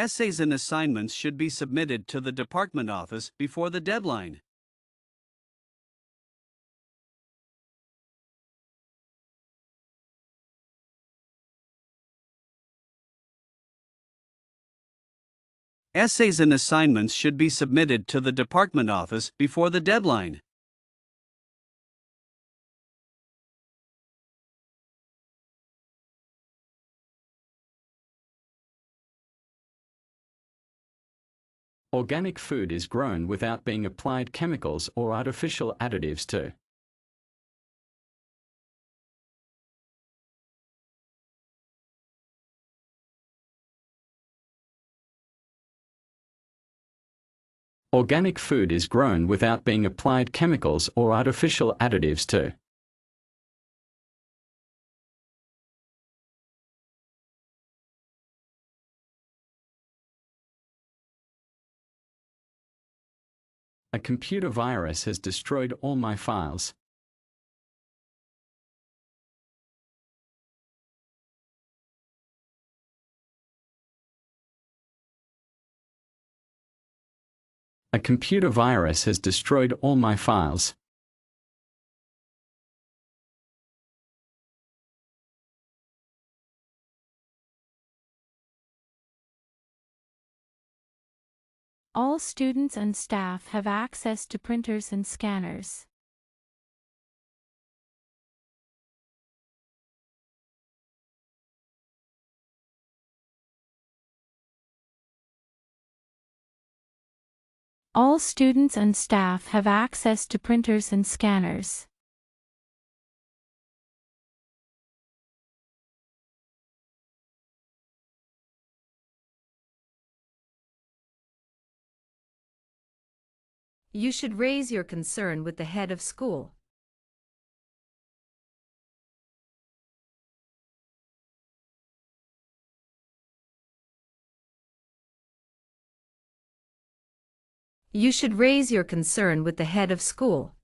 Essays and assignments should be submitted to the department office before the deadline. Essays and assignments should be submitted to the department office before the deadline. Organic food is grown without being applied chemicals or artificial additives to. Organic food is grown without being applied chemicals or artificial additives to. A computer virus has destroyed all my files. A computer virus has destroyed all my files. All students and staff have access to printers and scanners. All students and staff have access to printers and scanners. You should raise your concern with the head of school. You should raise your concern with the head of school.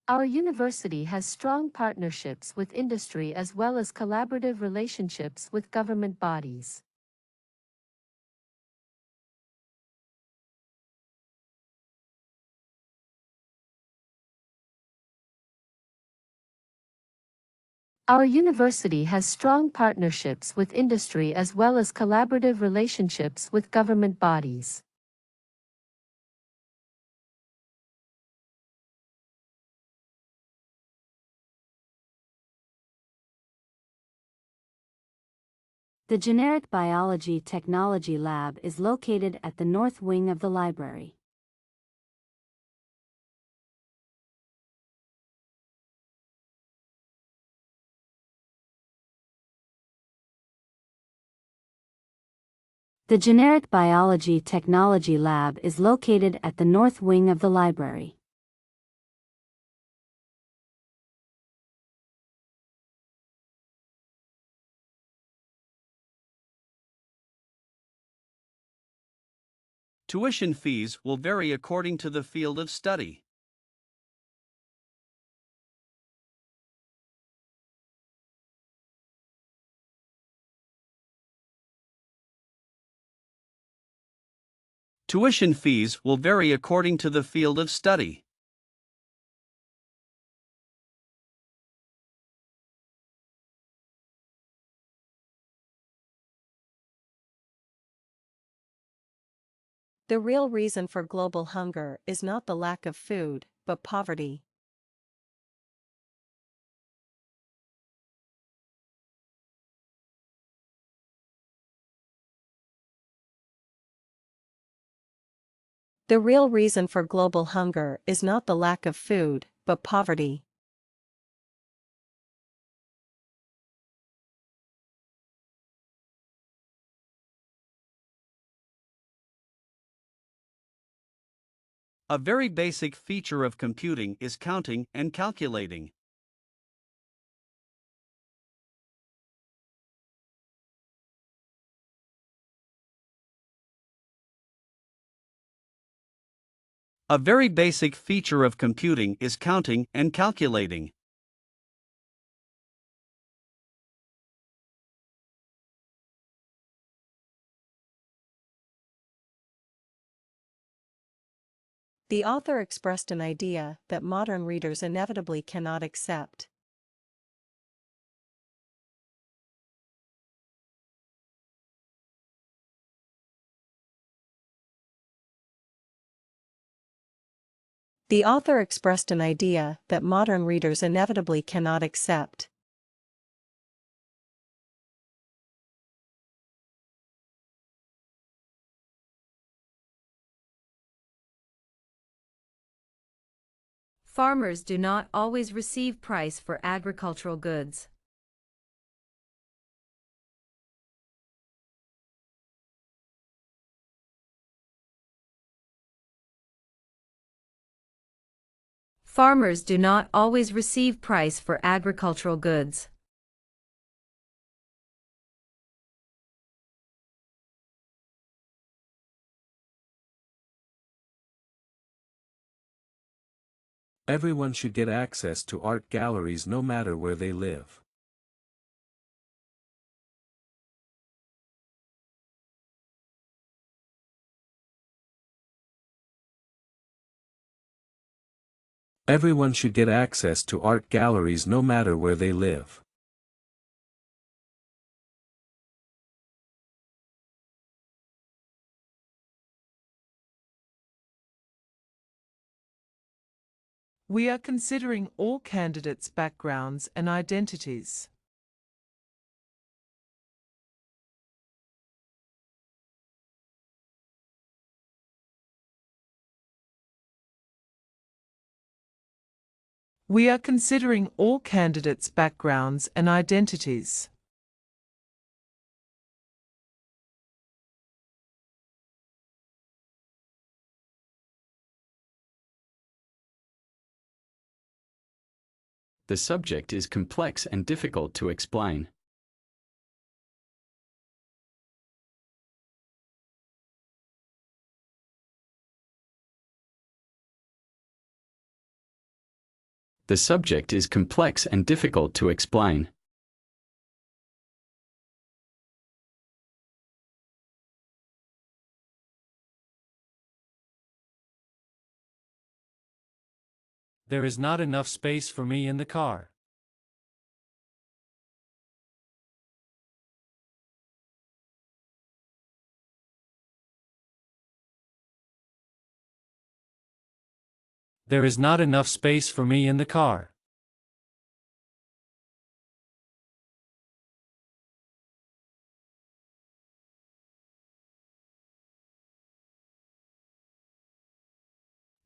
Our university has strong partnerships with industry as well as collaborative relationships with government bodies. Our university has strong partnerships with industry as well as collaborative relationships with government bodies. The Generic Biology Technology Lab is located at the north wing of the library. The Generic Biology Technology Lab is located at the north wing of the library. Tuition fees will vary according to the field of study. Tuition fees will vary according to the field of study. The real reason for global hunger is not the lack of food, but poverty. The real reason for global hunger is not the lack of food, but poverty. A very basic feature of computing is counting and calculating. A very basic feature of computing is counting and calculating. The author expressed an idea that modern readers inevitably cannot accept. The author expressed an idea that modern readers inevitably cannot accept. Farmers do not always receive price for agricultural goods. Farmers do not always receive price for agricultural goods. Everyone should get access to art galleries no matter where they live. Everyone should get access to art galleries no matter where they live. We are considering all candidates' backgrounds and identities. We are considering all candidates' backgrounds and identities. The subject is complex and difficult to explain. The subject is complex and difficult to explain. There is not enough space for me in the car. There is not enough space for me in the car.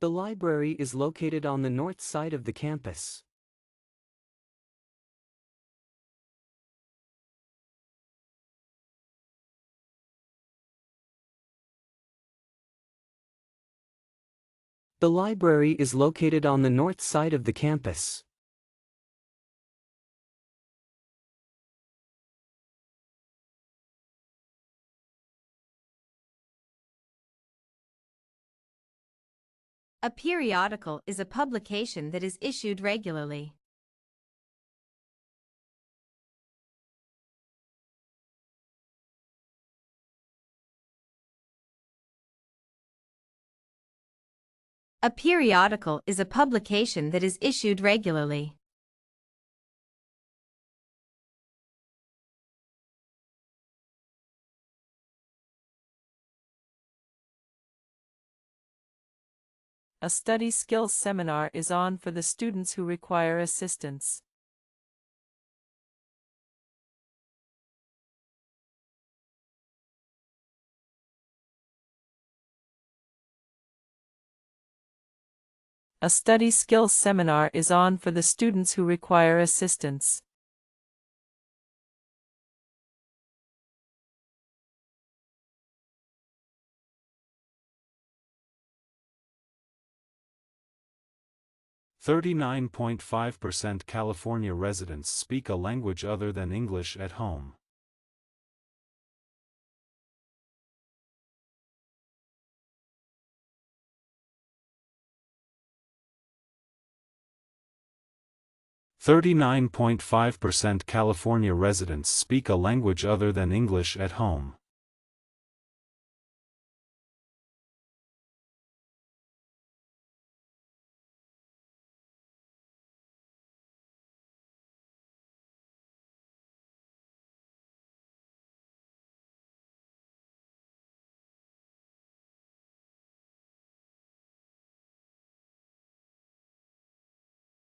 The library is located on the north side of the campus. The library is located on the north side of the campus. A periodical is a publication that is issued regularly. A periodical is a publication that is issued regularly. A study skills seminar is on for the students who require assistance. A study skills seminar is on for the students who require assistance. %39.5% California residents speak a language other than English at home. 39.5% California residents speak a language other than English at home.